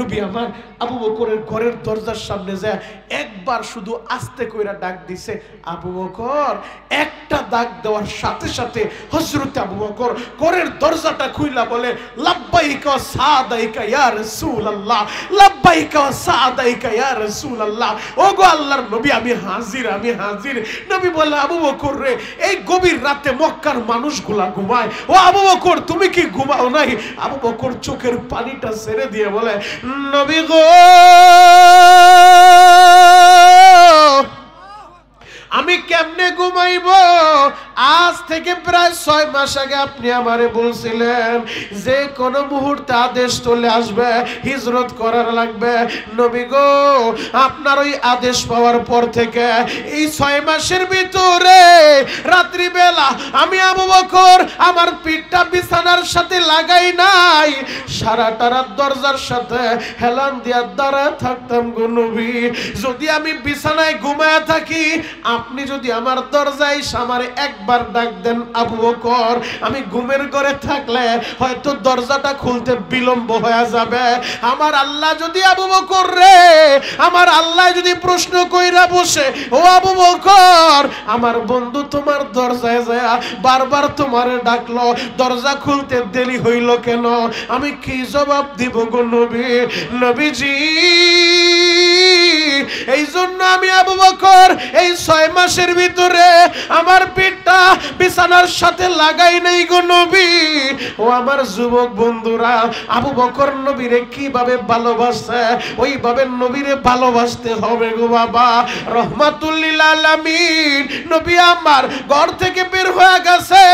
নবী আমার আবু বকরের ঘরের দরজার সামনে যায় একবার শুধু আস্তে কইরা ডাক দিছে, আবু বকর। একটা ডাক দেওয়ার সাথে সাথে হযরত আবু বকর ঘরের দরজাটা খুইলা বলে, লাব্বাইকা ওয়া সাদাইকা ইয়া রাসূলুল্লাহ, লাব্বাইকা ওয়া সাদাইকা ইয়া রাসূলুল্লাহ। ওগো আল্লাহর নবী, আমি হাজির, আমি হাজির। নবী বলে, আবু বকর রে, এই গভীর রাতে মক্কার মানুষগুলা ঘুমায়, ও আবু বকর তুমি কি ঘুমাও নাই? আবু বকর চোখের পানিটা ছেড়ে দিয়ে বলে, নবী গো, আমি কেমনে ঘুমাইব? আজ থেকে প্রায় 6 মাস আগে আপনি আমারে বলছিলেন যে কোন মুহূর্তে আদেশ চলে আসবে, হিজরত করার লাগবে। নবী গো, আপনার ওই আদেশ পাওয়ার পর থেকে এই 6 মাসের ভিতরে রাত্রি বেলা আমি আবু বকর আমার পিঠটা বিছানার সাথে লাগাই নাই, সারাটা রাত দরজার সাথে হেলান দিয়া দাঁড়ায় থাকতাম গো নবী। যদি আমি বিছানায় ঘুমায় থাকি, আপনি যদি আমার দরজায় আমারে একবার ডাক দেন আবু বকর, আমি ঘুমের ঘরে থাকলে হয়তো দরজাটা খুলতে বিলম্ব হয়ে যাবে। আমার আল্লাহ যদি আবু বকর রে, আমার আল্লাহ যদি প্রশ্ন কইরা বসে, ও আবু বকর, আমার বন্ধু তোমার দরজায় যায় বারবার তোমারে ডাকলো, দরজা খুলতে দেরি হইল কেন? আমি কি জবাব দিব গো নবী? নবীজি, এই জন্য আমি আবু বকর এই 6 মাসের ভিতরে আমার পিঠটা বিছানার সাথে লাগাই নাই গো নবী। ও আমার যুবক বন্ধুরা, আবু বকর নবীরে কিভাবে ভালোবাসে, ওইভাবে নবীরে ভালোবাসতে হবে গো বাবা। রহমাতুল লিল আলামিন নবী আমার ঘর থেকে বের হয়ে গেছে,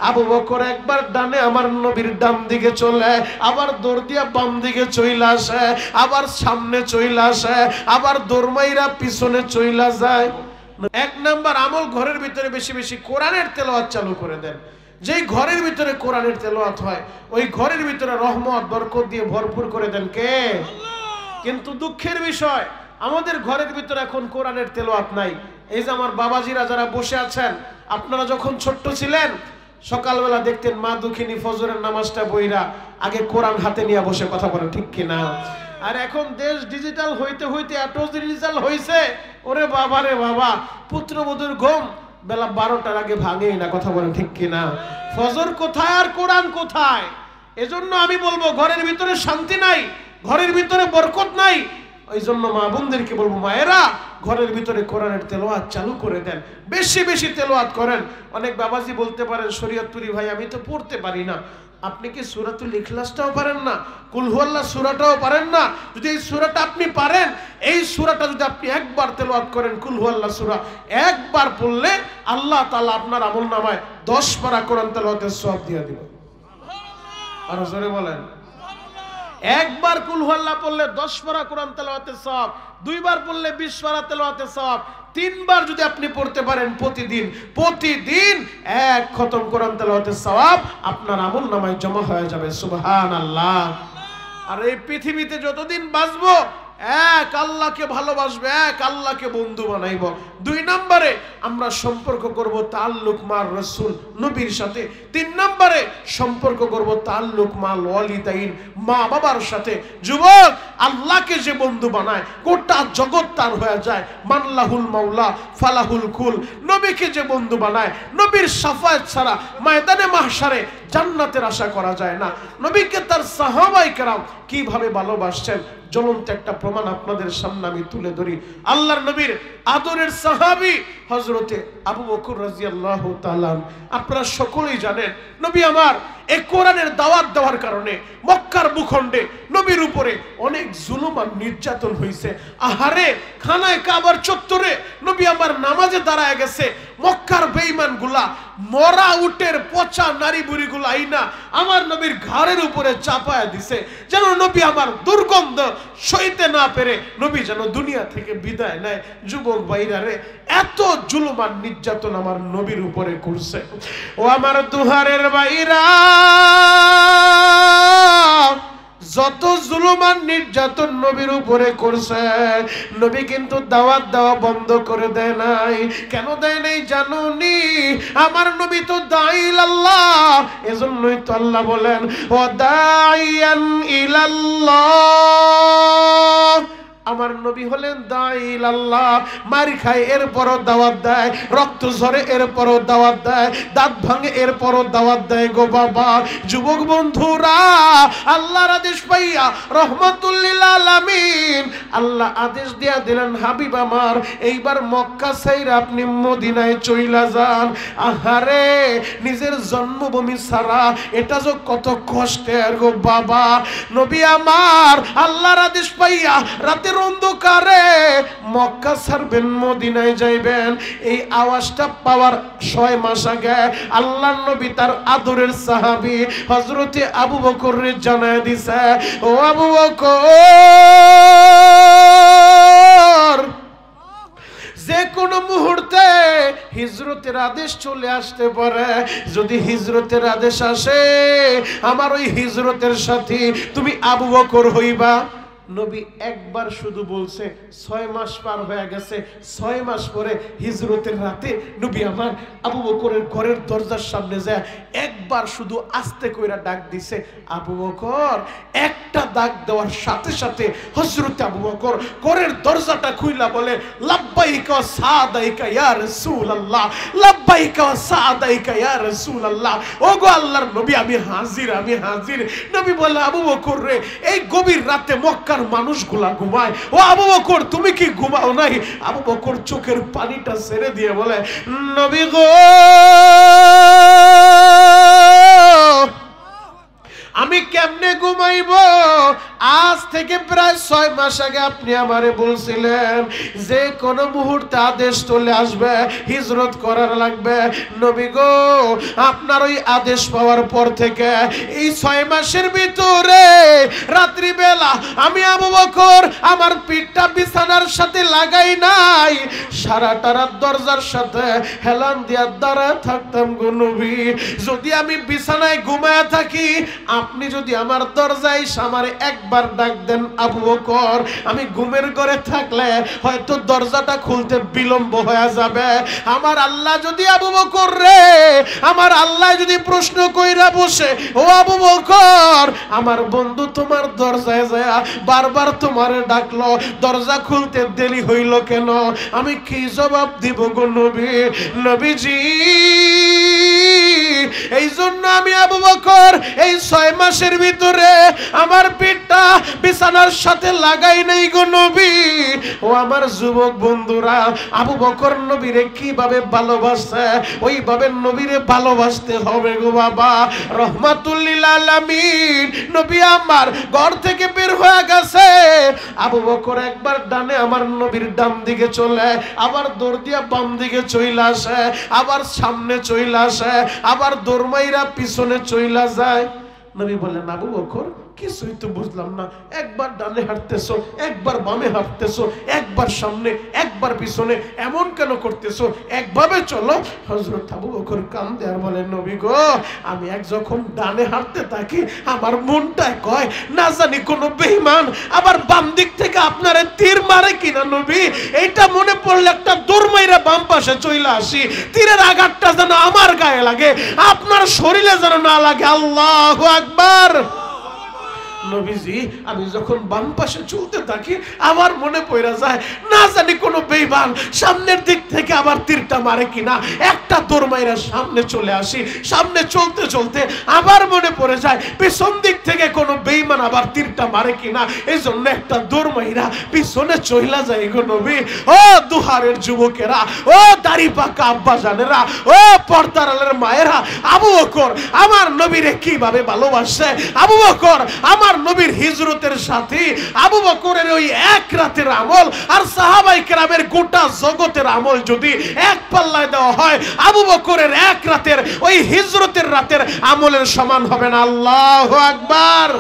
আবু বকর একবার ডানে আমার নবীর ডান দিকে চলে, আবার দৌড় দিয়া বাম দিকে চইলা আসে, আবার সামনে চইলা আসে, আবার দৌড়মাইরা পিছনে চইলা যায়। 1 নাম্বার আমল, ঘরের ভিতরে বেশি বেশি কোরআনের তেলাওয়াত চালু করে দেন। যেই ঘরের ভিতরে কোরআনের তেলাওয়াত হয়, ওই ঘরের ভিতরে রহমত বরকত দিয়ে ভরপুর করে দেন কে? কিন্তু দুঃখের বিষয়, আমাদের ঘরের ভিতরে এখন কোরআনের তেলাওয়াত নাই। এই যে আমার বাবাজিরা যারা বসে আছেন, আপনারা যখন ছোট্ট ছিলেন সকালবেলা দেখতেন মা দুঃখিনী ফজরের নামাজটা বইরা আগে কোরআন হাতে নিয়ে বসে কথা বলেন, ঠিক কিনা? আর এখন দেশ ডিজিটাল হইতে হইতে এত ডিজিটাল হইছে, ওরে বাবা রে বাবা, পুত্রবধূর ঘুম বেলা 12টার আগে ভাঙেই না, কথা বলেন ঠিক কিনা? ফজর কোথায় আর কোরআন কোথায়? এজন্য আমি বলবো, ঘরের ভিতরে শান্তি নাই, ঘরের ভিতরে বরকত নাই। ওই জন্য মা বোনদেরকে বলবো, মায়েরা ঘরের ভিতরে কোরআনের তেলাওয়াত চালু করে দেন, বেশি বেশি তেলাওয়াত করেন। অনেক বাবাজি বলতে পারেন, শরীয়তুরি ভাই আমি তো পড়তে পারি না। আপনি কি সূরাতুল ইখলাসটাও পারেন না? কুল হুয়াল্লাহ সূরাটাও পারেন না? যদি এই সূরাটা আপনি পারেন, এই সূরাটা যদি আপনি একবার তেলাওয়াত করেন, কুল হুয়াল্লাহ সূরা একবার পড়লে আল্লাহ তাআলা আপনার আমলনামায় 10 পারা কোরআন তেলাওয়াতের সওয়াব দিয়ে দিবেন। আর জোরে বলেন, একবার কুল হুয়াল্লাহ পড়লে 10 পারা কোরআন তেলাওয়াতের সওয়াব, 2 বার পড়লে 20 পারা তেলাওয়াতের সওয়াব, 3 বার যদি আপনি পড়তে পারেন প্রতিদিন, প্রতিদিন 1 খতম কোরআন তেলাওয়াতের সওয়াব আপনার আমলনামায় জমা হয়ে যাবে। সুবহানাল্লাহ। আর এই পৃথিবীতে যতদিন বাঁচবো এক আল্লাহকে ভালোবাসবে, এক আল্লাহকে বন্ধু বানাইব। 2 নম্বরে আমরা সম্পর্ক করব তাআল্লুক মার রাসূল নবীর সাথে। 3 নম্বরে সম্পর্ক করব তাআল্লুক মাল ওয়ালিদাইন, মা বাবার সাথে। যুবক, আল্লাহকে যে বন্ধু বানায় গোটা জগৎ তার হয়ে যায়। মানলাহুল মাওলা ফালাহুল কুল। নবীকে যে বন্ধু বানায়, নবীর শাফায়াত ছাড়া ময়দানে মাহশারে জান্নাতের আশা করা যায় না। নবীকে তার সাহাবায়ে কেরাম কিভাবে ভালোবাসছেন, জ্বলন্ত একটা প্রমাণ আপনাদের সামনে আমি তুলে ধরি। আল্লাহর নবীর আদরের সাহাবী হযরতে আবু বকর রাদিয়াল্লাহু তাআলা, আপনারা সকলেই জানেন, নবী আমার এই কোরআনের দাওয়াত দেওয়ার কারণে মক্কার ভূখণ্ডে নবীর উপরে অনেক জুলুম আর নির্যাতন হয়েছে। আহারে, খানায় কাবার চত্বরে নবী আমার নামাজে দাঁড়ায় গেছে, মক্কার বেঈমানগুলা মরা উটের পচা নারী বুড়িগুলা আইনা আমার নবীর ঘাড়ের উপরে চাপায়া দিছে, যেন নবী আমার দুর্গন্ধ সইতে না পেরে নবী যেন দুনিয়া থেকে বিদায় নেয়। যুবক ভাইরা রে, এত জুলুম আর নির্যাতন আমার নবীর উপরে করছে। ও আমার দুহারের ভাইরা, যত জুলুম আর নির্যাতন নবীর উপরে করছে, নবী কিন্তু দাওয়াত দেওয়া বন্ধ করে দেয় নাই। কেন দেয় নাই জানুনি? আমার নবী তো দাঈল আল্লাহ। এজন্যই তো আল্লাহ বলেন, ও দাঈয়ান ইলাল্লাহ আমার নবী হলেন দাঈল আল্লাহ। মার খায় এরপরও দাওয়াত দেয়, রক্ত ঝরে এরপরও দাওয়াত দেয়, দাঁত ভাঙে এরপরও দাওয়াত দেয় গো বাবা। যুবক বন্ধুরা, আল্লাহর আদেশ পাইয়া রহমাতুল লিল আলামিন আল্লাহ আদেশ দিয়া দিলেন, হাবিব আমার এইবার মক্কা ছাইরা আপনি মদিনায় চইলা যান। আহারে, নিজের জন্মভূমি ছাড়া এটা যে কত কষ্টের গো বাবা। নবী আমার আল্লাহর আদেশ পাইয়া রাতের অন্ধকারে মক্কা ছাড়বেন, মদিনায় যাইবেন। এই আওয়াজটা পাওয়ার 6 মাস আগে আল্লাহর নবী তার আদরের সাহাবী হযরতে আবু বকরকে জানায় দিছে, ও আবু বকর, যে কোনো মুহূর্তে হিজরতের আদেশ চলে আসতে পারে। যদি হিজরতের আদেশ আসে, আমার ওই হিজরতের সাথী তুমি আবু বকর হইবা। নবী একবার শুধু বলছে, 6 মাস পার হয়ে গেছে। 6 মাস পরে হিজরতের রাতে নবী আমার আবু বকরের ঘরের দরজার সামনে যায় একবার শুধু আস্তে কইরা ডাক দিছে, আবু বকর। একটা ডাক দেওয়ার সাথে সাথে হযরত আবু বকর ঘরের দরজাটা খুইলা বলে, লাব্বাইকা ওয়া সাদাইকা ইয়া রাসূলুল্লাহ, লাব্বাইকা ওয়া সাদাইকা ইয়া রাসূলুল্লাহ। ওগো আল্লাহর নবী, আমি হাজির, আমি হাজির। নবী বলে, আবু বকর রে, এই গভীর রাতে মক্কা মানুষগুলা ঘুমায়, ও আবু বকর তুমি কি ঘুমাও নাই? আবু বকর চোখের পানিটা ছেড়ে দিয়ে বলে, নবী গো, আমি কেমনে ঘুমাইব? আজ থেকে প্রায় 6 মাস আগে আপনি আমারে বলছিলেন যে কোন মুহূর্তে আদেশ চলে আসবে, হিজরত করার লাগবে। নবী গো, আপনার ওই আদেশ পাওয়ার পর থেকে এই 6 মাসের ভিতরে রাত্রি বেলা আমি আবু বকর আমার পিঠটা বিছানার সাথে লাগাই নাই, সারাটা রাত দরজার সাথে হেলান দিয়া দাঁড়ায় থাকতাম গো নবী। যদি আমি বিছানায় ঘুমায়া থাকি, আপনি যদি আমার দরজায় আমারে একবার ডাক দেন আবু বকর, আমি ঘুমের ঘরে থাকলে হয়তো দরজাটা খুলতে বিলম্ব হয়ে যাবে। আমার আল্লাহ যদি আবু বকর রে, আমার আল্লাহ যদি প্রশ্ন কইরা বসে, ও আবু বকর, আমার বন্ধু তোমার দরজায় যায় বারবার তোমারে ডাকলো, দরজা খুলতে দেরি হইল কেন? আমি কি জবাব দিব গো নবী? নবীজি, এই জন্য আমি আবু বকর এই 6 মাসের ভিতরে আমার পিঠটা বিছানার সাথে লাগাই নাই গো নবী। ও আমার যুবক বন্ধুরা, আবু বকর নবীরে কিভাবে ভালোবাসে, ওইভাবে নবীরে ভালোবাসতে হবে গো বাবা। রহমাতুল লিল আলামিন নবী আমার ঘর থেকে বের হয়ে গেছে। আবু বকর একবার ডানে আমার নবীর ডান দিকে চলে, আবার দৌড় দিয়া বাম দিকে চইলা আসে, আবার সামনে চইলা আসে, আবার দৌড় মাইরা পিছনে চইলা যায়। নবী বললেন, আবু বকর, কিছুই তো বুঝলাম না, একবার ডানে হাঁটতেছো, একবার বামে হাঁটতেছো, একবার সামনে একবার পিছনে, এমন কেন করতেছো? একভাবে চলো। হযরত আবু বকর কান্দে আর বলে, নবী গো, আমি যখন ডানে হাঁটতে থাকি আমার মনটা কয় না জানি কোনো বেঈমান আবার বাম দিক থেকে আপনারে তীর মারে কিনা নবী। এইটা মনে পড়লে একটা দৌড় মাইরা বাম পাশে চইলা আসি, তীরের আঘাতটা যেন আমার গায়ে লাগে, আপনার শরীরে যেন না লাগে। আল্লাহু আকবার। নবীজি, আমি যখন বাম পাশে চলতে থাকি আমার মনে পড়ে যায় না জানি কোনো বেঈমান সামনের দিক থেকে আবার তীরটা মারে কিনা। একটা দৌড় মাইরা সামনে চলে আসি, সামনে চলতে চলতে আবার মনে পড়ে যায় পিছন দিক থেকে কোনো বেঈমান আবার তীরটা মারে কিনা। এই জন্য একটা দৌড় মাইরা পিছনে চইলা যায় গো নবী। ও দুহারের যুবকেরা, ও দাড়ি পাকা আব্বা জানেরা, ও পর্দার আলের মায়েরা, আবু বকর আমার নবীরে কিভাবে ভালোবাসে। আবু বকর আমার নবীর হিজরতের সাথী, আবু বকরের ওই এক রাতের আমল আর সাহাবায়ে কেরামের গোটা জগতের আমল যদি এক পাল্লায় দেওয়া হয়, আবু বকরের এক রাতের ওই হিজরতের রাতের আমলের সমান হবে না। আল্লাহু আকবার।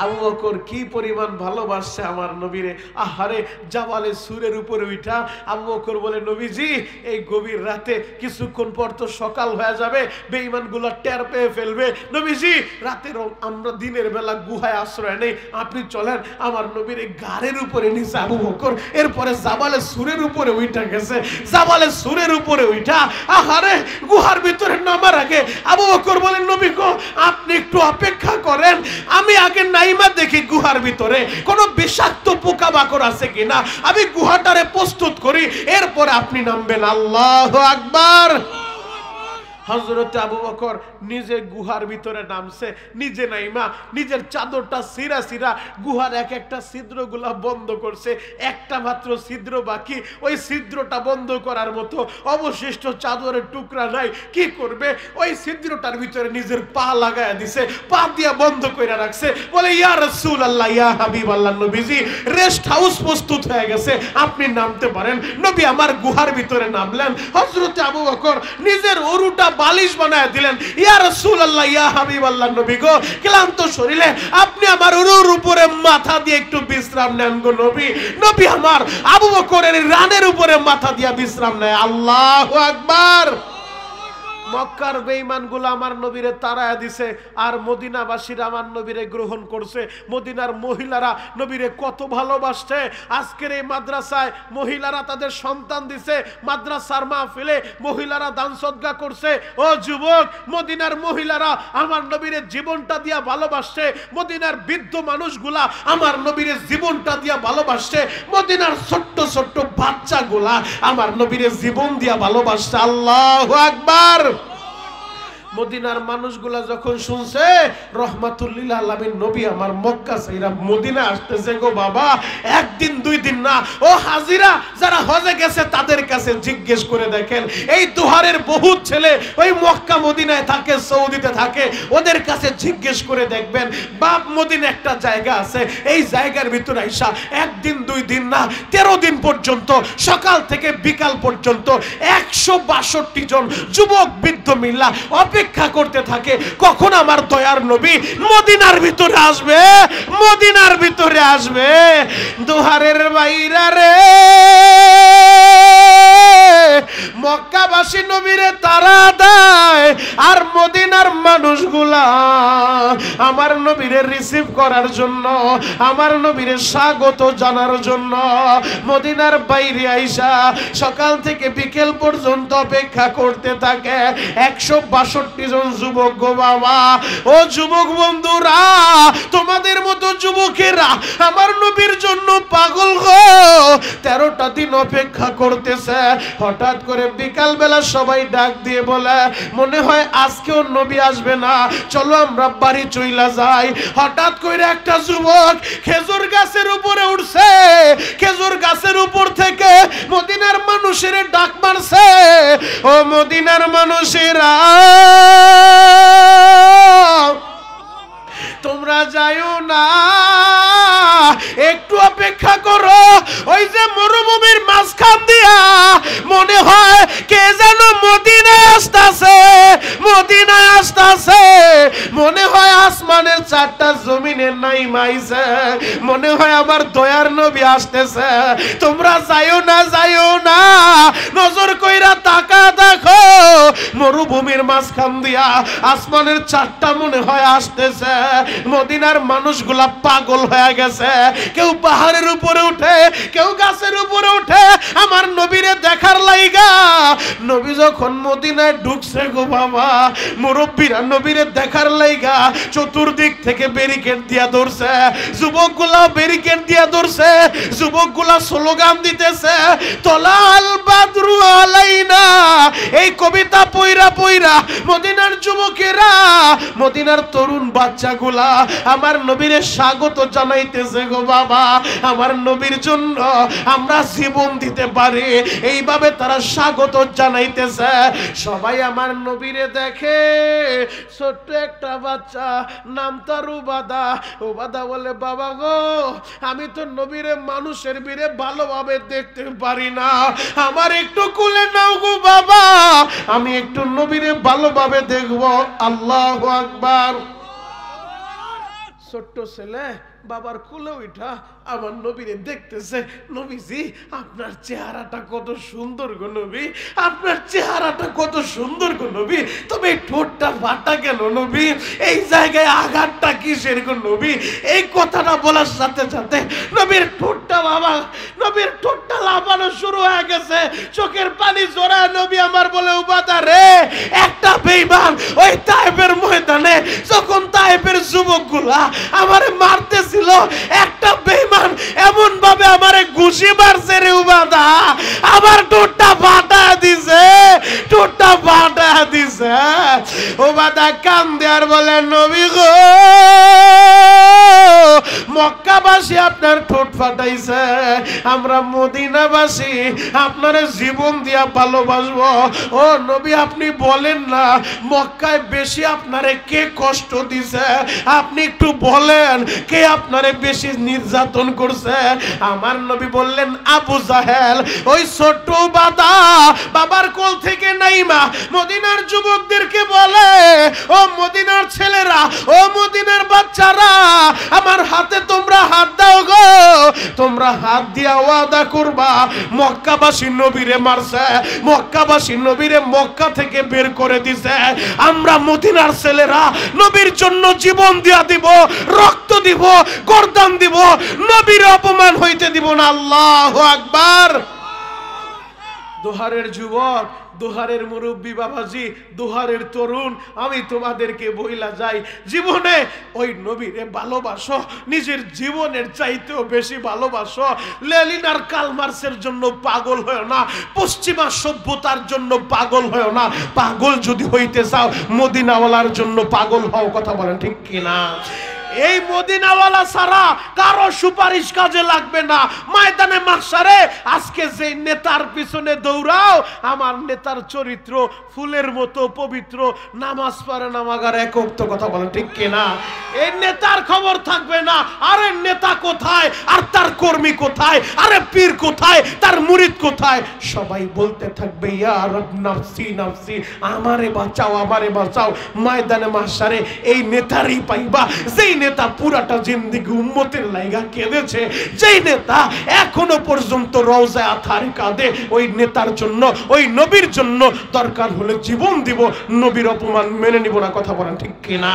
আবু বকর কি পরিমাণ ভালোবাসছে আমার নবীরে। আহারে, জাবালে সুরের উপরে উঠা আবু বকর বলে, নবীজি, এই গভীর রাতে কিছুক্ষণ পর তো সকাল হয়ে যাবে, বেঈমানগুলো টের পেয়ে ফেলবে। নবীজি, রাতের আমরা দিনের বেলা গুহায় আশ্রয় নেই, আপনি চলেন। আমার নবীর এই গাড়ের উপরে নিচে আবু বকর, এরপরে জাবালে সুরের উপরে উঠা গেছে। জাবালে সুরের উপরে উঠা আহারে গুহার ভিতরে নামার আগে আবু বকর বলেন, নবী গো, আপনি একটু অপেক্ষা করেন, আমি আগে নাই নাইমা দেখি গুহার ভিতরে কোনো বিষাক্ত পোকামাকড় আছে কিনা, আমি গুহাটারে প্রস্তুত করি, এরপরে আপনি নামবেন। আল্লাহু আকবার। হযরত আবু বকর নিজে গুহার ভিতরে নামছে, নিজে নাইমা নিজের চাদরটা সিরা সিরা গুহার এক একটা ছিদ্রগুলা বন্ধ করছে। একটা মাত্র ছিদ্র বাকি, ওই ছিদ্রটা বন্ধ করার মতো অবশিষ্ট চাদরের টুকরা নাই। কি করবে? ওই ছিদ্রটার ভিতরে নিজের পা লাগায়া দিছে, পা দিয়া বন্ধ করে রাখছে। বলে ইয়া রাসূলুল্লাহ, ইয়া হাবিবাল্লাহ, নবীজি রেস্ট হাউস প্রস্তুত হয়ে গেছে, আপনি নামতে পারেন। নবী আমার গুহার ভিতরে নামলেন। হযরত আবু বকর নিজের উরুটা বালিশ বানায় দিলেন। ইয়া রাসূলুল্লাহ, ইয়া হাবিবাল্লাহ, নবী গো ক্লান্ত শরীরে আপনি আমার উরুর উপরে মাথা দিয়ে একটু বিশ্রাম নেন গো নবী। নবী আমার আবু বকরের রানের উপরে মাথা দিয়ে বিশ্রাম নেয়। আল্লাহু আকবার। মক্কার বেঈমানগুলো আমার নবীরে তাড়ায়া দিছে, আর মদিনাবাসীরা আমার নবীরে গ্রহণ করছে। মদিনার মহিলারা নবীরে কত ভালোবাসছে। আজকের এই মাদ্রাসায় মহিলারা তাদের সন্তান দিছে, মাদ্রাসার মাহফিলে মহিলারা দান সদকা করছে। ও যুবক, মদিনার মহিলারা আমার নবীরে জীবনটা দিয়া ভালোবাসছে। মদিনার বৃদ্ধ মানুষগুলা আমার নবীরে জীবনটা দিয়া ভালোবাসছে। মদিনার ছোট্ট ছোট্ট বাচ্চাগুলা আমার নবীরে জীবন দিয়া ভালোবাসছে। আল্লাহু আকবার। মদিনার মানুষগুলা যখন শুনছে রহমাতুল লিল আলামিন নবী আমার মক্কা ছাইরা মদিনা আসতেছে গো বাবা, একদিন দুই দিন না, ও হাজিরা যারা হজে গেছে তাদের কাছে জিজ্ঞেস করে দেখেন, এই দুহারের বহুত ছেলে ওই মক্কা মদিনায় থাকে, সৌদিতে থাকে, ওদের কাছে জিজ্ঞেস করে দেখবেন বাপ মদিনা একটা জায়গা আছে, এই জায়গার ভিতরে আইসা একদিন দুই দিন না 13 দিন পর্যন্ত সকাল থেকে বিকাল পর্যন্ত 162 জন যুবক বৃদ্ধ মিল্লা অপেক্ষা করতে থাকে কখন আমার দয়ার নবী মদিনার ভিতরে আসবে, মদিনার ভিতরে আসবে। দুহারের বাইরা রে মক্কাবাসী নবীরে তারা দেয়, আর মদিনার মানুষগুলা আমার নবীরে রিসিভ করার জন্য, আমার নবীরে স্বাগত জানার জন্য মদিনার বাইরে আইসা সকাল থেকে বিকেল পর্যন্ত অপেক্ষা করতে থাকে 162 জন যুবক গো বাবা। ও যুবক বন্ধুরা, তোমাদের মতো যুবকেরা আমার নবীর জন্য পাগল গো, 13টা দিন অপেক্ষা করতেছে। হঠাৎ করে বিকাল বেলা সবাই ডাক দিয়ে বলে মনে হয় আজকেও নবী আসবে না, চলো আমরা বাড়ি চইলা যাই। হঠাৎ করে একটা যুবক খেজুর গাছের উপরে উঠছে, খেজুর গাছের উপর থেকে মদিনার মানুষের ডাক মারছে, ও মদিনার মানুষেরা তোমরা যাইও না, একটু অপেক্ষা করো। ওই যে মরুভূমির মাঝখান দিয়া মনে হয় কে যেন মদিনায় আসতেছে, মদিনায় আসতেছে, মনে হয় আসমানের 4টা জমিনের নাই মাইছে, মনে হয় আমার দয়ার নবী আসতেছে। তোমরা যাইও না, যাইও না, নজর কইরা তাকা দেখো, মরুভূমির মাঝখান দিয়া আসমানের 4টা মনে হয় আসতেছে। মদিনার মানুষগুলা পাগল হয়ে গেছে, কেউ পাহাড়ের উপরে উঠে, কেউ গাছের উপরে উঠে আমার নবীরে দেখার লাইগা। নবী যখন মদিনায় ঢুকছে গো বাবা, মুরব্বীরা নবীরে দেখার লাইগা চতুর্দিক থেকে ব্যারিকেড দিয়া ধরছে, যুবকগুলা ব্যারিকেড দিয়া ধরছে, যুবকগুলা স্লোগান দিতেছে তলাল বাদরু আলাইনা। এই কবিতা পয়রা পয়রা মদিনার যুবকেরা, মদিনার তরুণ বাচ্চাগুলা আমার নবীরে স্বাগত জানাইতেছে গো বাবা। আমার নবীর জন্য আমরা জীবন দিতে পারি, এইভাবে তারা স্বাগত জানাইতেছে। সবাই আমার নবীরে দেখে, ছোট্ট একটা বাচ্চা নাম তার উবাদা। উবাদা বলে বাবা গো, আমি তো নবীরে মানুষের বীরে ভালোভাবে দেখতে পারি না, আমার একটু কোলে নাও গো বাবা, আমি একটু নবীরে ভালোভাবে দেখব। আল্লাহু আকবার। ছোট্ট ছেলে বাবার কোলে উঠা আমার নবীরে দেখতেছে। নবীজি আপনার চেহারাটা কত সুন্দর গো নবী, আপনার চেহারাটা কত সুন্দর গো নবী, তবে ঠোঁটটা ফাটা কেন নবী, এই জায়গায় আঘাতটা কিসের গো নবী। এই কথাটা বলার সাথে সাথে নবীর ঠোঁটটা বাবা, নবীর ঠোঁটটা লাফানো শুরু হয়ে গেছে, চোখের পানি জোড়ায় নবী আমার বলে উবাদা রে, একটা বেঈমান ওই তায়েফের ময়দানে যখন তায়েফের যুবকগুলা আমারে মারতেছিল, একটা বেঈমান এমন ভাবে আমারে ঘুষি মারছে রে উবাদা, আমার ঠোঁটটা ফাটা দিছে, ঠোঁটটা ফাটা দিছে। উবাদা কান্দে আর বলে নবী গো, মক্কাবাসী আপনার ঠোঁট ফাটাইছে, আমরা মদিনাবাসী আপনারে জীবন দিয়া ভালোবাসবো। ও নবী আপনি বলেন না মক্কায় বেশি আপনারে কে কষ্ট দিছে, আপনি একটু বলেন কে আপনারে বেশি নির্যাতন করছে। আমার নবী বললেন আবু জাহেল। ওই ছোট্ট বাদা বাবার কোল থেকে নাইমা মদিনার যুবকদেরকে বলে, ও মদিনার ছেলেরা, ও মদিনার বাচ্চারা, আমার হাতে তোমরা হাত দাও গো, তোমরা হাত দিয়া ওয়াদা করবা মক্কাবাসী নবীরে মারছে, মক্কাবাসী নবীরে মক্কা থেকে বের করে দিছে, আমরা মদিনার ছেলেরা নবীর জন্য জীবন দিয়া দিব, রক্ত দিব, গর্দান দিব, নবীর অপমান হইতে দিব না। আল্লাহু আকবার। দোহারের যুবক, দোহারের মুরব্বী বাবাজি, দোহারের তরুণ, আমি তোমাদেরকে বইলা যাই, জীবনে ওই নবীরে ভালোবাসো, নিজের জীবনের চাইতেও বেশি ভালোবাসো। লেনিন আর কার্ল মার্ক্সের জন্য পাগল হয় না, পশ্চিমা সভ্যতার জন্য পাগল হয় না। পাগল যদি হইতে চাও মদিনাওয়ালার জন্য পাগল হও। কথা বলেন ঠিক কিনা? এই মদিনাওয়ালা ছাড়া কারো সুপারিশ কাজে লাগবে না। ময়দানে মাহশারে আজকে যে নেতার পিছনে দৌড়াও, আমার নেতার চরিত্র ফুলের মতো পবিত্র, নামাজ পড়ে নামাগার এক ওয়াক্ত। কথা বলেন ঠিক কিনা? এই নেতার খবর থাকবে না, আরে নেতা কোথায় আর তার কর্মী কোথায়, আরে পীর কোথায়, তার মুরিদ কোথায়, সবাই বলতে থাকবে ইয়া রব নাফসি নাফসি, আমারে বাঁচাও, আমারে বাঁচাও। ময়দানে মাহশারে এই নেতারই পাইবা যেই নেতা পুরাটা জিন্দেগি উম্মতের লাইগা কেঁদেছে, যেই নেতা এখনো পর্যন্ত রওজায়ে আথারে কাঁদে, ওই নেতার জন্য, ওই নবীর জন্য দরকার হলে জীবন দিব, নবীর অপমান মেনে নিব না। কথা বলেন ঠিক কিনা?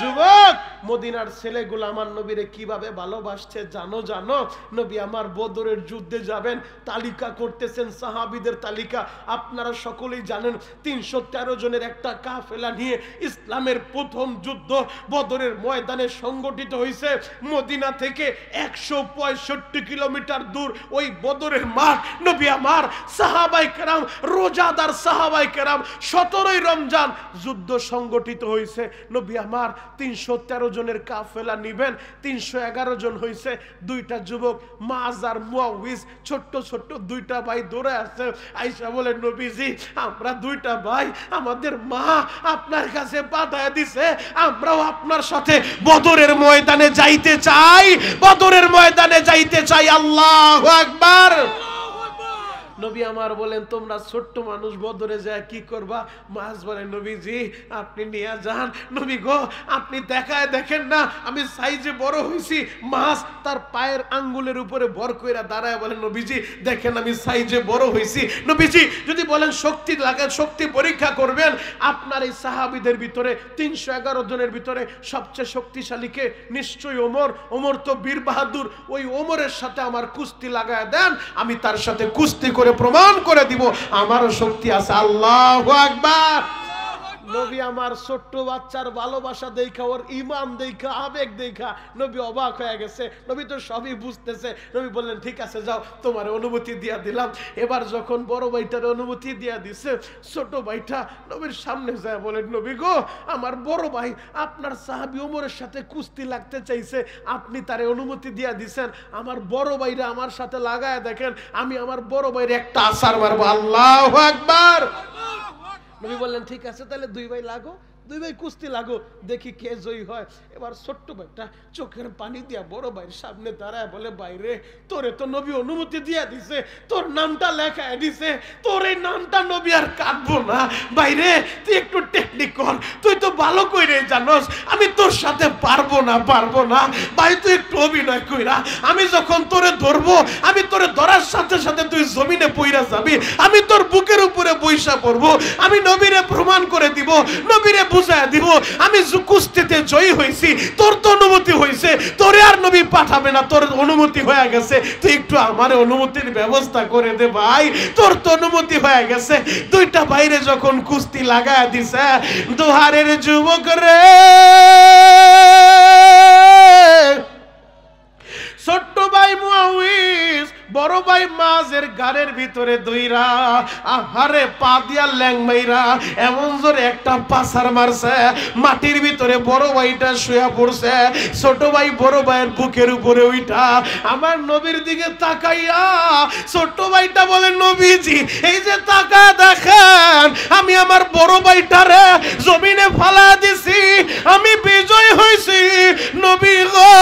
যুবক, মদিনার ছেলেগুলো আমার নবীরে কিভাবে ভালোবাসছে জানো? জানো নবী আমার বদরের যুদ্ধে যাবেন, তালিকা করতেছেন, সাহাবীদের তালিকা আপনারা সকলেই জানেন। 313 জনের একটা কাফেলা নিয়ে ইসলামের প্রথম যুদ্ধ বদরের ময়দানে সংগঠিত হয়েছে। মদিনা থেকে 165 কিলোমিটার দূর ওই বদরের মাঠ। নবী আমার সাহাবায়ে কেরাম, রোজাদার সাহাবায়ে কেরাম, 17ই রমজান যুদ্ধ সংগঠিত হয়েছে। নবী আমার 313 জনের কাফেলা নিবেন, 311 জন হইছে। দুইটা যুবক মাজ আর মুয়াউইজ, ছোট্ট ছোট্ট দুইটা ভাই দৌড়ে আসছে, আয়েশা বলে নবীজি আমরা দুইটা ভাই, আমাদের মা আপনার কাছে পাঠায় দিছে, আমরাও আপনার সাথে বদরের ময়দানে যাইতে চাই, বদরের ময়দানে যাইতে চাই। আল্লাহু আকবার। নবী আমার বলেন তোমরা ছোট্ট মানুষ বদরে যায় কি করবা? মাছ বলে নবীজি আপনি নিয়ে যান। নবী গো আপনি দেখায় দেখেন না আমি সাইজে বড় হইছি। মাছ তার পায়ের আঙ্গুলের উপরে ভর কইরা দাঁড়ায় বলে নবীজি দেখেন আমি সাইজে বড় হইছি। নবীজি যদি বলেন শক্তি লাগে, শক্তি পরীক্ষা করবেন, আপনার এই সাহাবীদের ভিতরে 311 জনের ভিতরে সবচেয়ে শক্তিশালী কে? নিশ্চয়ই ওমর। ওমর তো বীর বাহাদুর, ওই ওমরের সাথে আমার কুস্তি লাগায় দেন, আমি তার সাথে কুস্তি করে প্রমাণ করে দিব আমারও শক্তি আছে। আল্লাহু আকবার। নবী আমার ছোট্ট বাচ্চার ভালোবাসা দেখা, ওর ঈমান দেখা, আবেগ দেখা নবী অবাক হয়ে গেছে। নবী তো সবই বুঝতেছে। নবী বললেন ঠিক আছে যাও তোমার অনুমতি দিয়া দিলাম। এবার যখন বড় ভাইটার অনুমতি দিয়া দিছে, ছোট ভাইটা নবীর সামনে যায় বলেন নবী গো আমার বড় ভাই আপনার সাহাবী ওমরের সাথে কুস্তি লাগতে চাইছে, আপনি তারে অনুমতি দিয়া দিছেন, আমার বড় ভাইরা আমার সাথে লাগায় দেখেন, আমি আমার বড় ভাইয়ের একটা আছাড় মারবো। আল্লাহু আকবার। নবী বললেন ঠিক আছে তাহলে দুই ভাই লাগো, দুই ভাই কুস্তি লাগো, দেখি কে জয়ী হয়। এবার ছোট্ট ভাইটা চোখের পানি দিয়া বড় ভাইয়ের সামনে দাঁড়ায় বলে বাইরে তোরে তো নবী অনুমতি দিয়া দিছে, তোর নামটা লেখায় দিছে, তোর এই নামটা নবী আর কাটবো না। বাইরে তুই একটু টেকনিক কর, তুই তো ভালো কইরে জানোস আমি তোর সাথে পারবো না, পারবো না। ভাই তুই একটু অভিনয় কইরা, আমি যখন তোরে ধরবো, আমি তোরে ধরার সাথে সাথে তুই জমিনে পইরা যাবি, আমি তোর বুকের উপরে বইসা পড়বো, আমি নবীরে প্রমাণ করে দিব, নবীরে বুঝায় দিব আমি কুস্তিতে জয়ী হয়েছি, তোর তো অনুমতি হয়েছে, তোরে আর নবী পাঠাবে না, তোর অনুমতি হয়ে গেছে, তুই একটু আমার অনুমতির ব্যবস্থা করে দে ভাই, তোর তো অনুমতি হয়ে গেছে। দুইটা বাইরে যখন কুস্তি লাগায় দিছে, দোহারের যুবক রে, ছোট্ট ভাই মুআউইজ বড় ভাই মাঝের গাড়ের ভিতরে দইরা আহারে পা দিয়া ল্যাং মাইরা এমন জোরে একটা পাছার মারছে, মাটির ভিতরে বড় ভাইটা শুয়া পড়ছে। ছোট ভাই বড় ভাইয়ের বুকের উপরে উইঠা আমার নবীর দিকে তাকাইয়া ছোট ভাইটা বলে, নবীজি এই যে তাকা দেখেন, আমি আমার বড় ভাইটারে জমিনে ফালা দিছি, আমি বিজয় হইছি। নবী গো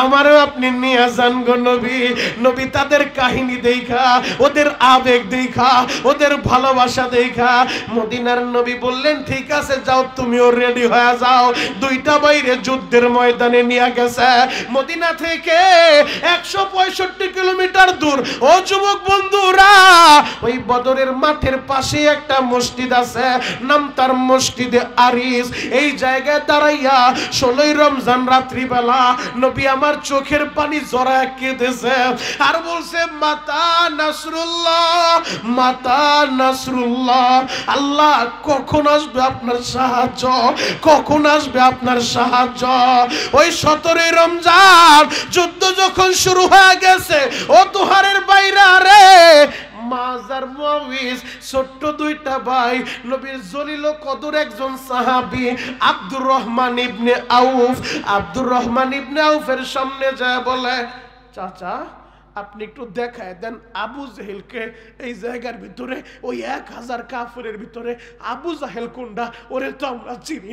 আমারও আপনি নিয়ে যান গো নবী। নবী তাদের কাহিনী দেখা, ওদের আবেগ দেখা, ওদের ভালোবাসা দেখা মদিনার নবী বললেন, ঠিক আছে যাও, তুমিও রেডি হয়ে যাও। দুইটা বাইরে যুদ্ধের ময়দানে নিয়ে গেছে, মদিনা থেকে 165 কিলোমিটার দূর। ও যুবক বন্ধুরা, ওই বদরের মাঠের পাশে একটা মসজিদ আছে, নাম তার মসজিদে আরিস। এই জায়গায় দাঁড়াইয়া 16 রমজান রাত্রিবেলা নবী আমার চোখের পানি জড়ায় কেঁদেছে আর বলছে, মাতা নাসরুল্লাহ, মাতা নাসরুল্লাহ, আল্লাহ কখন আসবে আপনার সাহায্য, কখন আসবে আপনার সাহায্য। ওই 17 রমজান যুদ্ধ যখন শুরু হয়ে গেছে, ও দোহারের বাইরে রে মাজার মুআউইজ ছোট্ট দুইটা ভাই নবীর জলিল কদর একজন সাহাবী আব্দুর রহমান ইবনে আউফ, আব্দুর রহমান ইবনে আউফের সামনে যায় বলে, চাচা আপনি একটু দেখায় দেন আবু জাহেলকে এই জায়গার ভিতরে, ওই 1000 কাফেরের ভিতরে আবু জাহেল কোনটা, ওরে তো আমরা চিনি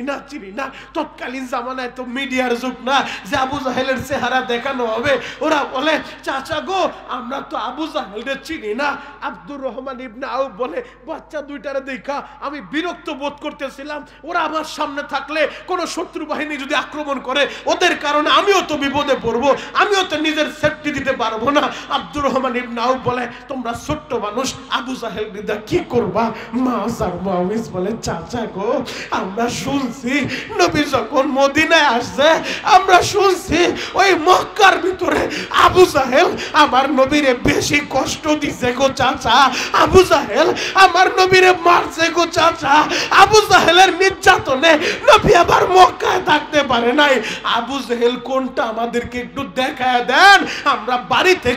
না। তৎকালীন জামানায় তো মিডিয়ার যুগ না যে আবু জাহেলের চেহারা দেখানো হবে। ওরা বলে, চাচা গো আমরা তো আবু জাহেলকে চিনি না। আব্দুর রহমান ইবনে আউফ বলে, বাচ্চা দুইটারে দেখা আমি বিরক্ত বোধ করতেছিলাম, ওরা আমার সামনে থাকলে কোন শত্রু বাহিনী যদি আক্রমণ করে ওদের কারণে আমিও তো বিপদে পড়বো, আমিও তো নিজের সেফটি দিতে পারবো না। আব্দুর রহমান ইবনে আউফ বলে, তোমরা ছোট্ট মানুষ, আবু জাহেল নিদা কি করবা? মাজার মুআউইজ বলে, চাচা গো আমরা শুনছি নবী যখন মদিনায় আসছে, আমরা শুনছি ওই মক্কার ভিতরে আবু জাহেল আমার নবীরে বেশি কষ্ট দিছে গো চাচা, আবু জাহেল আমার নবীরে মারছে গো চাচা, আবু জাহেলের নির্যাতনে নবী আবার মক্কায় থাকতে পারে নাই। আবু জাহেল কোনটা আমাদেরকে একটু দেখায় দেন, আমরা বাড়ি থেকে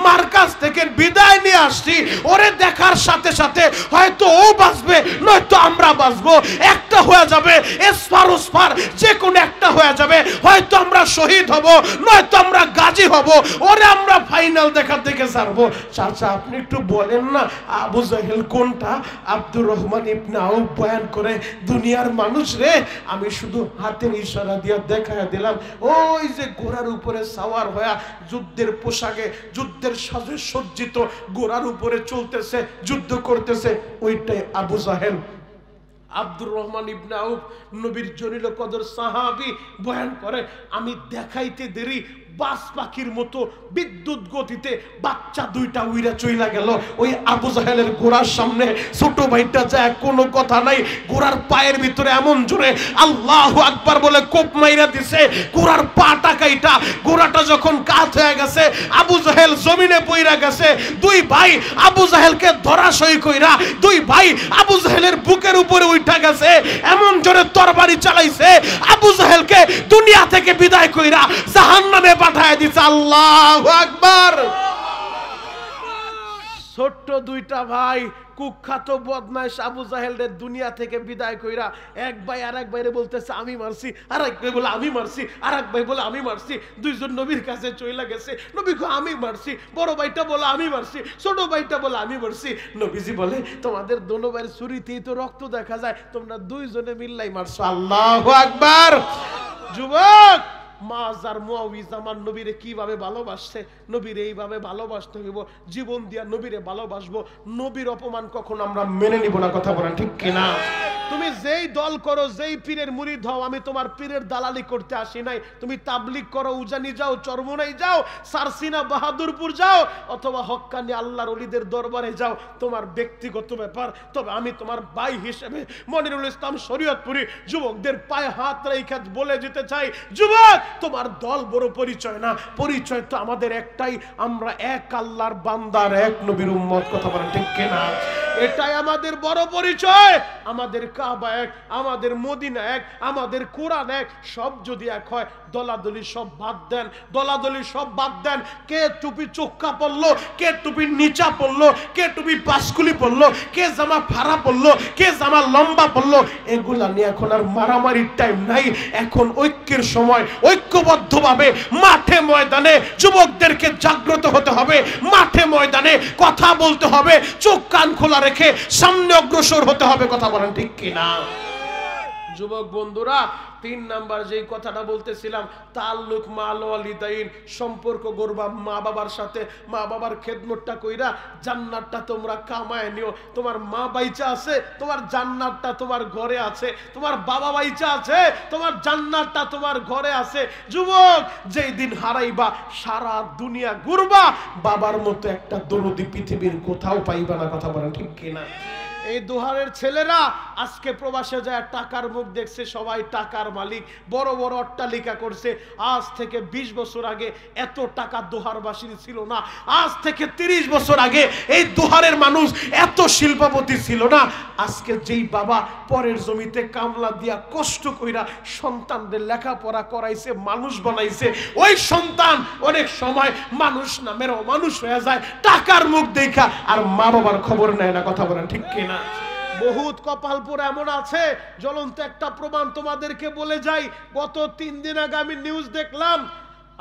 মার কাছ থেকে বিদায় নিয়ে আসছি, ওরে দেখার সাথে সাথে হয়তো ও বাঁচবে নয়তো আমরা বাঁচবো, একটা হয়ে যাবে, এসপার ওসপার যে কোনো একটা হয়ে যাবে, হয়তো আমরা শহীদ হব নয়তো আমরা গাজী হব, ওরে আমরা ফাইনাল দেখা দেখে ছাড়বো। চাচা আপনি একটু বলেন না আবু জাহেল কোনটা? আব্দুর রহমান ইবনে আউফ বয়ান করে, দুনিয়ার মানুষ রে আমি শুধু হাতের ইশারা দিয়ে দেখায় দিলাম, ওই যে ঘোড়ার উপরে সাওয়ার হয়ে যুদ্ধের পোশাকে যুদ্ধের সাজে সজ্জিত ঘোড়ার উপরে চলতেছে, যুদ্ধ করতেছে, ওইটাই আবু জাহেল। আব্দুর রহমান ইবনে আউফ নবীর জলিল কদর সাহাবী বয়ান করে, আমি দেখাইতে দেরি বাস পাখির মতো বিদ্যুৎ গতিতে বাচ্চা দুইটা উইরা চইলা গেল ওই আবু জাহেলের ঘোড়ার সামনে। ছোট ভাইটা যায় কোনো কথা নাই, ঘোড়ার পায়ের ভিতরে এমন জোরে আল্লাহু আকবার বলে কোপ মাইরা দিছে, ঘোড়ার পাটা কাইটা ঘোড়াটা যখন কাত হয়ে গেছে, আবু জাহেল জমিনে পইরা গেছে। দুই ভাই আবু জাহেলকে ধরাশয়ী কইরা দুই ভাই আবু জাহেলের বুকের উপরে উঠা গেছে, এমন জোরে তরবারি চালাইছে আবু জাহেলকে দুনিয়া থেকে বিদায় কইরা জাহান্নামে পাঠায় দিছে। আল্লাহু আকবার। ছোট্ট দুইটা ভাই কুখ্যাত বদমাইশ আবু জাহেলের দুনিয়া থেকে বিদায় কইরা এক ভাই আরেক ভাইরে বলতেছে আমি মারছি, আরেক ভাই বলে আমি মারছি, আরেক ভাই বলে আমি মারছি। দুইজন নবীর কাছে চইলা গেছে, নবী কো আমি মারছি, বড় ভাইটা বলে আমি মারছি, ছোট ভাইটা বলে আমি মারছি। নবীজি বলে তোমাদের দোনো ভাইয়ের ছুরিতেই তো রক্ত দেখা যায়, তোমরা দুইজনে মিল্লাই মারছো। আল্লাহু আকবার। যুবক মাজার মুআউইজ আমার নবীরে কিভাবে ভালোবাসছে, নবীরে এইভাবে ভালোবাসতে হইব, জীবন দিয়া নবীরে ভালোবাসবো। নবীর অপমান কখনো আমরা মেনে নিব না, কথা বলেন ঠিক কিনা? তুমি যেই দল করো, যেই পীরের মুরিদ হও, আমি তোমার পীরের দালালি করতে আসি নাই। তুমি তাবলিগ করো, উজানি যাও, চরমোনাই যাও, সারসিনা বাহাদুরপুর যাও, অথবা হক্কানি আল্লাহর ওলিদের দরবারে যাও, তোমার ব্যক্তিগত ব্যাপার। তবে আমি তোমার ভাই হিসেবে মনিরুল ইসলাম শরীয়তপুরি যুবকদের পায়ে হাত রেখে বলে যেতে চাই, যুবক তোমার দল বড় পরিচয় না, পরিচয় তো আমাদের একটাই, আমরা এক আল্লাহর বান্দার, এক নবীর উম্মত। কথা বলেন ঠিক কিনা? এটাই আমাদের বড় পরিচয়। আমাদের কাবা এক, আমাদের মদিনা এক, আমাদের কোরআন এক। সব যদি এক হয়, দলাদলি সব বাদ দেন, দলাদলি সব বাদ দেন। কে টুপি চোক্কা পরলো, কে টুপি নিচা পরলো, কে টুপি পাশকুলি পরলো, কে জামা ফাড়া পরলো, কে জামা লম্বা পরলো, এগুলা নিয়ে এখন আর মারামারির টাইম নাই। এখন ঐক্যের সময়। ঐক্যবদ্ধভাবে মাঠে ময়দানে যুবকদেরকে জাগ্রত হতে হবে, মাঠে ময়দানে কথা বলতে হবে, চোখ কান খোলা রেখে সামনে অগ্রসর হতে হবে। কথা বলেন ঠিক কিনা? যুবক বন্ধুরা, 3 নাম্বার যেই কথাটা বলতেছিলাম, তাল্লুক মাল ওয়ালিদাইন, সম্পর্ক গড়বা মা বাবার সাথে। মা বাবার খেদমতটা কইরা জান্নাতটা তোমরা কামায় নিও। তোমার মা বাইচা আছে, তোমার জান্নাতটা তোমার ঘরে আছে। তোমার বাবা বাইচা আছে, তোমার জান্নাতটা তোমার ঘরে আছে। যুবক, যেই দিন হারাইবা, সারা দুনিয়া ঘুরবা, বাবার মতো একটা দরদি পৃথিবীর কোথাও পাইবা না। কথা বলেন ঠিক কিনা? এই দোহারের ছেলেরা আজকে প্রবাসে যায় টাকার মুখ দেখছে, সবাই টাকার মালিক, বড় বড় অট্টালিকা করছে। আজ থেকে 20 বছর আগে এত টাকা দোহারবাসীর ছিল না। আজ থেকে 30 বছর আগে এই দোহারের মানুষ এত শিল্পপতি ছিল না। আজকে যেই বাবা পরের জমিতে কামলা দিয়া কষ্ট কইরা সন্তানদের লেখাপড়া করাইছে, মানুষ বানাইছে, ওই সন্তান অনেক সময় মানুষ নামের অমানুষ হয়ে যায় টাকার মুখ দেখা, আর মা বাবার খবর নেয় না। কথা বলেন ঠিক কিনা? বহুত কপালপুর এমন আছে, জ্বলন্ত একটা প্রমাণ তোমাদেরকে বলে যাই। গত 3 দিন আগে আমি নিউজ দেখলাম,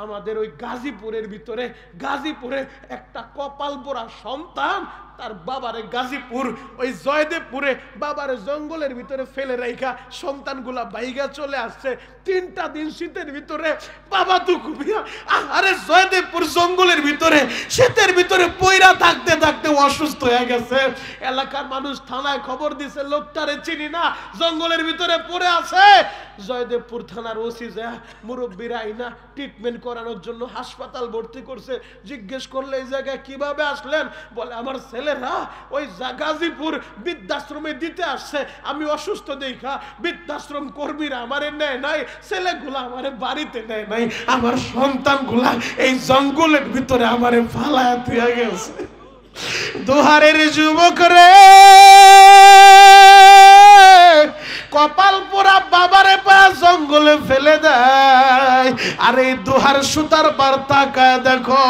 আমাদের ওই গাজীপুরের ভিতরে, গাজীপুরে একটা কপালপোড়া সন্তান তার বাবারে গাজীপুর ওই জয়দেবপুরে বাবারে জঙ্গলের ভিতরে ফেলে রাইখা সন্তানগুলা বাইগা চলে আসছে। 3টা দিন শীতের ভিতরে বাবা দুকুবিয়া, আরে জয়দেবপুর জঙ্গলের ভিতরে শীতের ভিতরে পয়রা থাকতে থাকতে অসুস্থ হয়ে গেছে। এলাকার মানুষ থানায় খবর দিছে, লোকটারে চিনি না, জঙ্গলের ভিতরে পড়ে আছে। জয়দেবপুর থানার ওসি যা মুরব্বীরা আইনা ট্রিটমেন্ট করানোর জন্য হাসপাতাল ভর্তি করছে। জিজ্ঞেস করলে এই জায়গায় কিভাবে আসলেন? বলে আমার ছেলেরা ওই গাজীপুর বৃদ্ধাশ্রমে দিতে আসছে, আমি অসুস্থ দেখা বৃদ্ধাশ্রম কর্মীরা আমারে নেয় নাই, ছেলেগুলা আমারে বাড়িতে নেয় নাই, আমার সন্তানগুলা এই জঙ্গলের ভিতরে আমারে ফালায়া দিয়ে গেছে। দোহারের যুবক রে, কপাল পোড়া বাবারে পা জঙ্গলে ফেলে দেয়। আর এই দোহার সুতার পার তাকায় দেখো,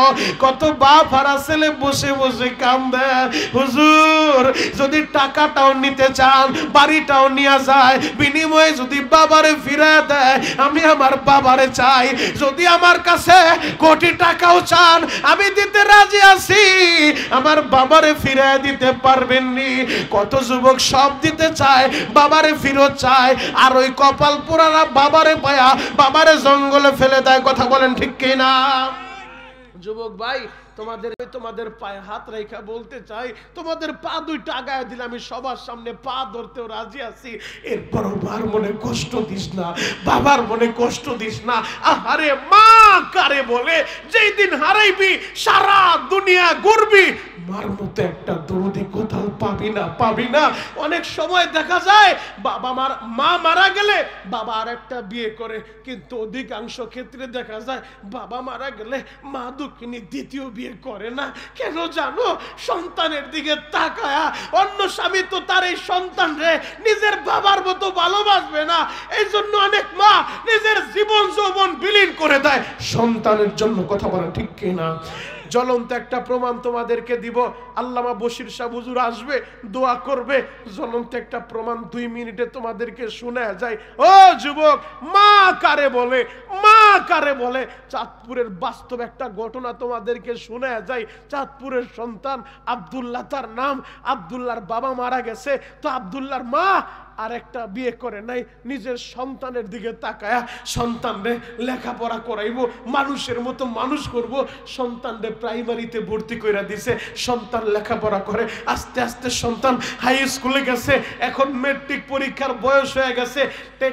কত বাপ হারা ছেলে বসে বসে কান্দে। হুজুর, যদি টাকাটাও নিতে চান, বাড়িটাও নিয়ে যায়, বিনিময়ে যদি বাবারে ফিরে দেয়, আমি আমার বাবারে চাই। যদি আমার কাছে কোটি টাকাও চান, আমি দিতে রাজি আছি, আমার বাবারে ফিরে দিতে পারবেননি। কত যুবক সব দিতে চায়, বাবারে ফিরত চায়, আর ওই কপাল পোড়ারা বাবারে পায়া বাবারে জঙ্গলে ফেলে দেয়। কথা বলেন ঠিক কিনা? যুবক ভাই, তোমাদের পায়ে হাত রেখা বলতে চাই, তোমাদের পা 2টা আগায় দিলে আমি সবার সামনে পা ধরতেও রাজি আছি। এরপর মার মনে কষ্ট দিস না, বাবার মনে কষ্ট দিস না। আরে মা কারে বলে? যেই দিন হারাইবি সারা দুনিয়া ঘুরবি, মার মতো একটা দরদি কোথাও পাবি না, পাবি না। অনেক সময় দেখা যায় মা মারা গেলে বাবা আর একটা বিয়ে করে, কিন্তু অধিকাংশ ক্ষেত্রে দেখা যায় বাবা মারা গেলে মা দুঃখিনী দ্বিতীয় বিয়ে করে না। কেন জানো? সন্তানের দিকে তাকায়া অন্য স্বামী তো তার এই সন্তান রে নিজের বাবার মতো ভালোবাসবে না। এই জন্য অনেক মা নিজের জীবন যৌবন বিলীন করে দেয় সন্তানের জন্য। কথা বলা ঠিক কিনা? জ্বলন্ত একটা প্রমাণ তোমাদেরকে দিব। আল্লামা বশির শাহ হুজুর আসবে, দোয়া করবে। জ্বলন্ত একটা প্রমাণ 2 মিনিটে তোমাদেরকে শোনা যায়। ও যুবক, মা কারে বলে? মা কারে বলে। চাঁদপুরের বাস্তব একটা ঘটনা তোমাদেরকে শোনা যায়। চাঁদপুরের সন্তান আব্দুল্লাহ তার নাম। আব্দুল্লাহর বাবা মারা গেছে, তো আব্দুল্লাহর মা আর একটা বিয়ে করে নাই। নিজের সন্তানের দিকে তাকায়া সন্তানরে লেখাপড়া করাইবো, মানুষের মতো মানুষ করব। সন্তানরে প্রাইমারিতে ভর্তি করে দিছে, সন্তান লেখাপড়া করে। আস্তে আস্তে সন্তান হাই স্কুলে গেছে, এখন মেট্রিক পরীক্ষার বয়স হয়ে গেছে,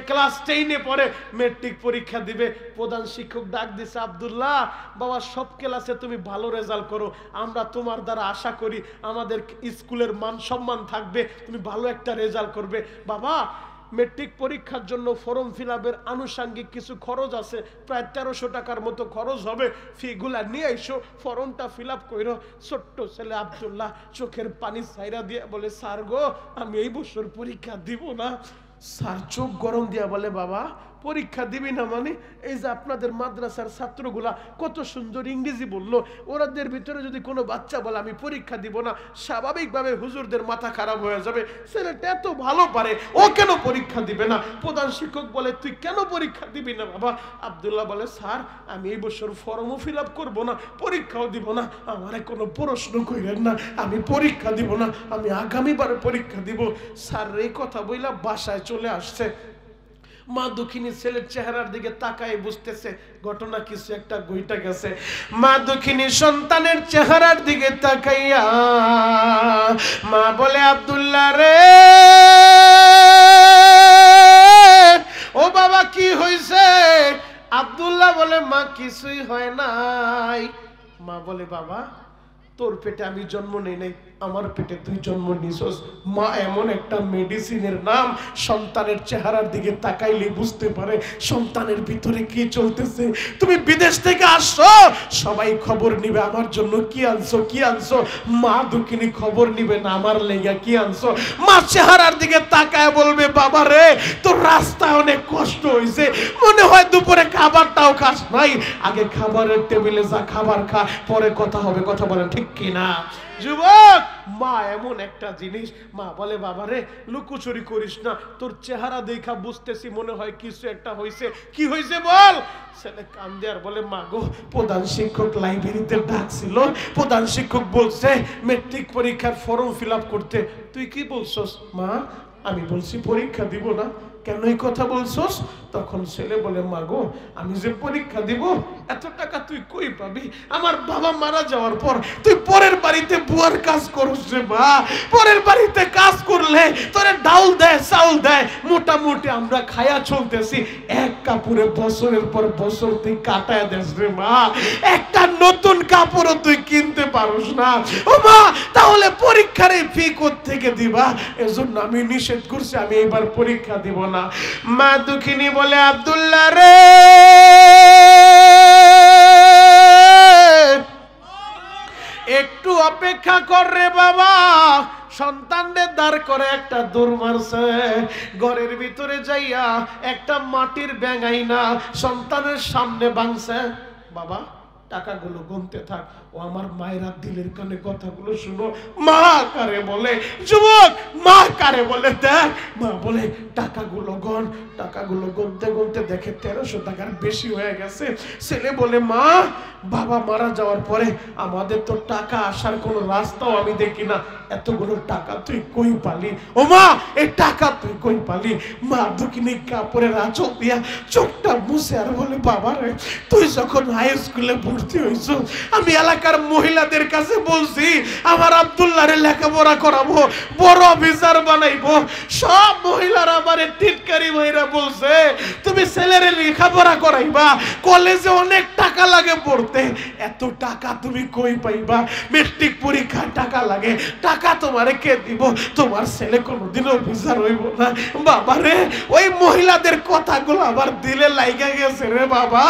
ক্লাস 10-এ পড়ে, মেট্রিক পরীক্ষা দিবে। প্রধান শিক্ষক ডাক দিছে, আব্দুল্লাহ বাবা সব ক্লাসে তুমি ভালো রেজাল্ট করো, আমরা তোমার দ্বারা আশা করি আমাদের স্কুলের মান সম্মান থাকবে, তুমি ভালো একটা রেজাল্ট করবে। বাবা মেট্রিক পরীক্ষার জন্য ফর্ম ফিলআপের আনুষঙ্গিক কিছু খরচ আছে, প্রায় 1300 টাকার মতো খরচ হবে, ফিগুলা নিয়ে এসো, ফর্মটা ফিল আপ করো। ছোট্ট ছেলে আব্দুল্লাহ চোখের পানি ছাইরা দিয়ে বলে, স্যার গো আমি এই বছর পরীক্ষা দিব না। স্যার চোখ গরম দিয়া বলে, বাবা পরীক্ষা দিবি না মানে? এই যে আপনাদের মাদ্রাসার ছাত্রগুলা কত সুন্দর ইংরেজি বললো, ওরাদের ভিতরে যদি কোনো বাচ্চা বলে আমি পরীক্ষা দিব না, স্বাভাবিকভাবে হুজুরদের মাথা খারাপ হয়ে যাবে। ছেলেটা এত ভালো পারে, ও কেন পরীক্ষা দিবে না? প্রধান শিক্ষক বলে, তুই কেন পরীক্ষা দিবি না বাবা? আব্দুল্লাহ বলে, স্যার আমি এই বছর ফর্মও ফিল আপ করবো না, পরীক্ষাও দিব না, আমারে কোনো প্রশ্ন কইরেন না, আমি পরীক্ষা দিব না, আমি আগামীবার পরীক্ষা দিব। স্যার এই কথা বইলা বাসায় চলে আসছে। মা দুঃখিনী ছেলের চেহারার দিকে তাকায় বুঝতেছে ঘটনা কিছু একটা ঘটে গেছে। মা দুঃখিনী সন্তানের চেহারার দিকে তাকাইয়া মা বলে, আব্দুল্লাহ রে ও বাবা কি হইছে? আব্দুল্লাহ বলে, মা কিছুই হয় নাই। মা বলে, বাবা তোর পেটে আমি জন্ম নেই নাই, আমার পেটে তুই জন্ম নিছস। মা এমন একটা মেডিসিনের নাম, সন্তানের চেহারার দিকে তাকাইলে বুঝতে পারে সন্তানের ভিতরে কি চলতেছে। তুমি বিদেশ থেকে আসছো, সবাই খবর নিবে আমার জন্য কি আনছো কি আনছো। মা দুঃখিনী খবর নিবে না আমার লেগা কি আনছো। মা চেহারার দিকে তাকায় বলবে, বাবা রে তোর রাস্তায় অনেক কষ্ট হয়েছে, মনে হয় দুপুরে খাবারটাও খাস নাই, আগে খাবারের টেবিলে যা খাবার খা, পরে কথা হবে। কথা বলেন ঠিক কিনা যুবক? মা এমন একটা জিনিস। মা বলে, বাবা রে লুকোচুরি করিস না, তোর চেহারা দেখা বুঝতেছি মনে হয় কিছু একটা হয়েছে। কি হয়েছে বল? ছেলে কান্দে আর বলে, মা গো প্রধান শিক্ষক লাইব্রেরিতে ডাকছিল, প্রধান শিক্ষক বলছে মেট্রিক পরীক্ষার ফর্ম ফিল আপ করতে। তুই কি বলছস? মা আমি বলছি পরীক্ষা দিব না। কেন এই কথা বলছস? তখন ছেলে বলে, মা গো আমি যে পরীক্ষা দিব এত টাকা তুই কই পাবি? আমার বাবা মারা যাওয়ার পর তুই পরের বাড়িতে বুয়ার কাজ করছ রে মা। পরের বাড়িতে কাজ করলে তোরে ডাউল দেয় চাউল দেয়, মোটামুটি আমরা খায়া চলতেছি, এক কাপড়ে বছরের পর বছর তুই কাটায় দেস রে মা, একটা নতুন কাপড়ও তুই কিনতে পারস না। ও মা তাহলে পরীক্ষার এই ফি কোত্থেকে দিবা? এজন্য আমি নিষেধ করছি, আমি এবার পরীক্ষা দিব না। মা দুঃখিনী বলে, আব্দুল্লাহ রে একটু অপেক্ষা কর রে বাবা। সন্তানদের দাঁড় করে একটা দৌড় মারছে, ঘরের ভিতরে যাইয়া একটা মাটির ব্যাঙাইনা সন্তানের সামনে ভাঙছে। বাবা টাকাগুলো গুনতে থাক। ও আমার মায়েরা দিলের কানে কথাগুলো শুনো। মা কারে বলে? যুবক মা কারে বলে? দেখ মা বলে, টাকাগুলো গন। টাকাগুলো গুনতে গুনতে দেখে 1300 টাকার বেশি হয়ে গেছে। ছেলে বলে, মা বাবা মারা যাওয়ার পরে আমাদের তো টাকা আসার কোনো রাস্তাও আমি দেখি না, এতগুলো টাকা তুই কই পালি? ও মা এই টাকা তুই কই পালি? মা দুঃখিনী কাপড়ের আঁচল দিয়া চোখটা মুছে আর বলে, বাবা রে তুই যখন হাই স্কুলে ভর্তি হইছ আমি এলাকার মহিলাদের কাছে বলছি আমার আব্দুল্লাহরে লেখাপড়া করাবো, বড় অফিসার বানাইবো। সব মহিলারা আমারে টিটকারি মাইরা বলছে তুমি ছেলেরে লেখাপড়া করাইবা, কলেজে অনেক টাকা লাগে পড়তে, এত টাকা তুমি কই পাইবা? মেট্রিক পরীক্ষার টাকা লাগে, টাকা তোমারে কে দিব? তোমার ছেলে কোনোদিন অফিসার হইব না। বাবা রে ওই মহিলাদের কথাগুলো আবার দিলে লাইগা গেছে রে বাবা।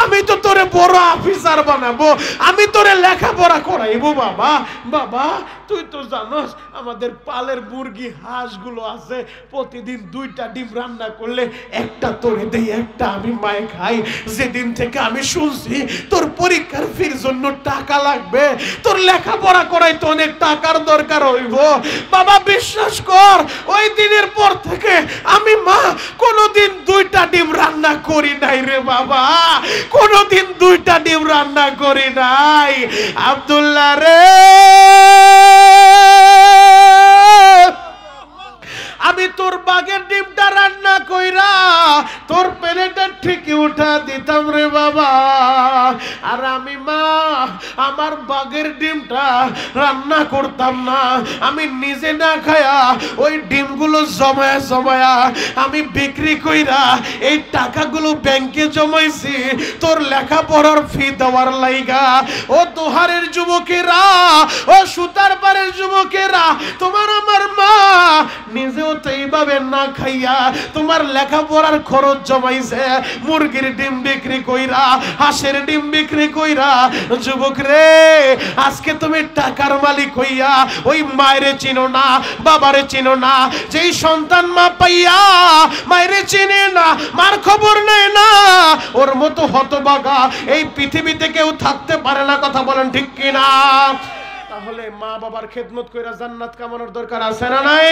আমি তো তোরে বড় অফিসার বানাবো, আমি তোরে লেখাপড়া করাইবো বাবা। বাবা তুই তো জানোস আমাদের পালের মুরগি হাঁসগুলো আছে, প্রতিদিন 2টা ডিম রান্না করলে একটা তোরে দেই, একটা আমি মায়ে খাই। যেদিন থেকে আমি শুনছি তোর পরীক্ষার ফির জন্য টাকা লাগবে, তোর লেখাপড়া করাই তো অনেক টাকার দরকার হইব বাবা, বিশ্বাস কর ওই দিনের পর থেকে আমি মা কোনোদিন 2টা ডিম রান্না করি নাই রে বাবা, কোনোদিন 2টা ডিম রান্না করি নাই। আব্দুল্লাহ রে, আমি তোর বাগের ডিমটা রান্না কইরা তোর প্লেটে ঠিকই উঠা দিতাম রে বাবা, আর আমি মা আমার বাগের ডিমটা রান্না করতাম না, আমি নিজে না খায়া ওই ডিমগুলো জমায়া জমায়া আমি বিক্রি কইরা এই টাকাগুলো ব্যাংকে জমাইছি তোর লেখাপড়ার ফি দেওয়ার লাইগা। ও দোহারের যুবকেরা, ও সুতার পাড়ের যুবকেরা, তোমার আমার মা নিজেও তো এইভাবে না খাইয়া তোমার লেখাপড়ার খরচ জমাইছে, মুরগির ডিম বিক্রি কইরা, হাঁসের ডিম বিক্রি কইরা। যুবক রে, আজকে তুমি টাকার মালিক হইয়া ওই মায়েরে চিনো না, বাবারে চিনো না, যেই সন্তান মা পাইয়া মায়েরে চিনে না, মার খবর নেয় না, ওর মতো হতভাগা এই পৃথিবীতে কেউ থাকতে পারে না। কথা বলেন ঠিক কিনা? তাহলে মা বাবার খেদমত কইরা জান্নাত কামানোর দরকার আছে না নাই?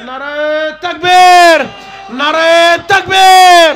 নারায়ে তাকবীর, নারায়ে তাকবীর।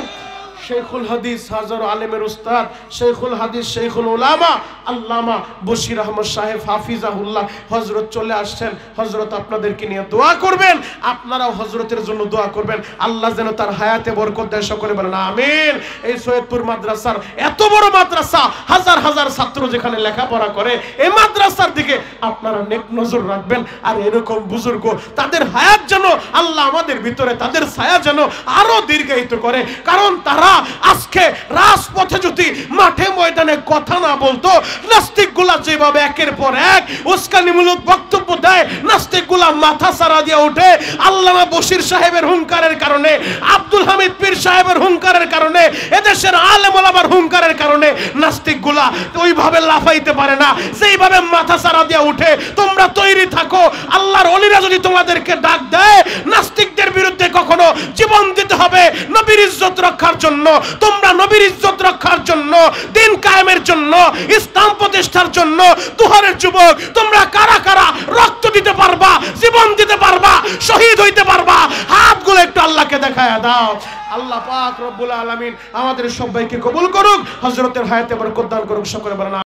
শেখুল হাদিস হাজার আলেমের উস্তাদ, শেখুল হাদিস শেখুল উলামা আল্লামা বশির আহমদ সাহেব হাফিজাহুল্লাহ হযরত চলে আসছেন। হযরত আপনাদেরকে নিয়ে দোয়া করবেন, আপনারাও হযরতের জন্য দোয়া করবেন, আল্লাহ যেন তার হায়াতে বরকত দেয়। সকলে বলেন আমিন। এই সৈয়দপুর মাদ্রাসার এত বড় মাদ্রাসা, হাজার হাজার ছাত্র যেখানে লেখাপড়া করে, এই মাদ্রাসার দিকে আপনারা নেক নজর রাখবেন। আর এরকম বুজুর্গ, তাদের হায়াত যেন আল্লাহ আমাদের ভিতরে তাদের ছায়া যেন আরো দীর্ঘায়িত করে, কারণ তারা আজকে রাজপথে যদি মাঠে ময়দানে কথা না বলতো, নাস্তিকগুলা যেভাবে একের পর এক উস্কানিমূলক বক্তব্য দেয়, নাস্তিকগুলা মাথা সারা দিয়ে ওঠে। আল্লামা বশির সাহেবের হুঙ্কারের কারণে, আব্দুল হামিদ পীর সাহেবের হুঙ্কারের কারণে, এদেশের আলেম ওলামার হুঙ্কারের কারণে নাস্তিকগুলা ওইভাবে লাফাইতে পারে না, যেইভাবে মাথা সারা দিয়ে ওঠে। তোমরা তৈরি থাকো, আল্লাহর ওলিরা যদি তোমাদেরকে ডাক দেয়, নাস্তিকদের বিরুদ্ধে কখনো জীবন দিতে হবে নবীর ইজ্জত রক্ষার জন্য। তোমরা নবীর ইজ্জত রক্ষার জন্য, দিন কায়েমের জন্য, ইসলাম প্রতিষ্ঠার জন্য তুহারের যুবক তোমরা কারা কারা রক্ত দিতে পারবা, জীবন দিতে পারবা, শহীদ হইতে পারবা? হাতগুলো একটু আল্লাহকে দেখায়া দাও। আল্লাহ পাক রব্বুল আলামিন আমাদের সবাইকে কবুল করুক, হযরতের হায়াতে বরকত দান করুক। সকলে বলেন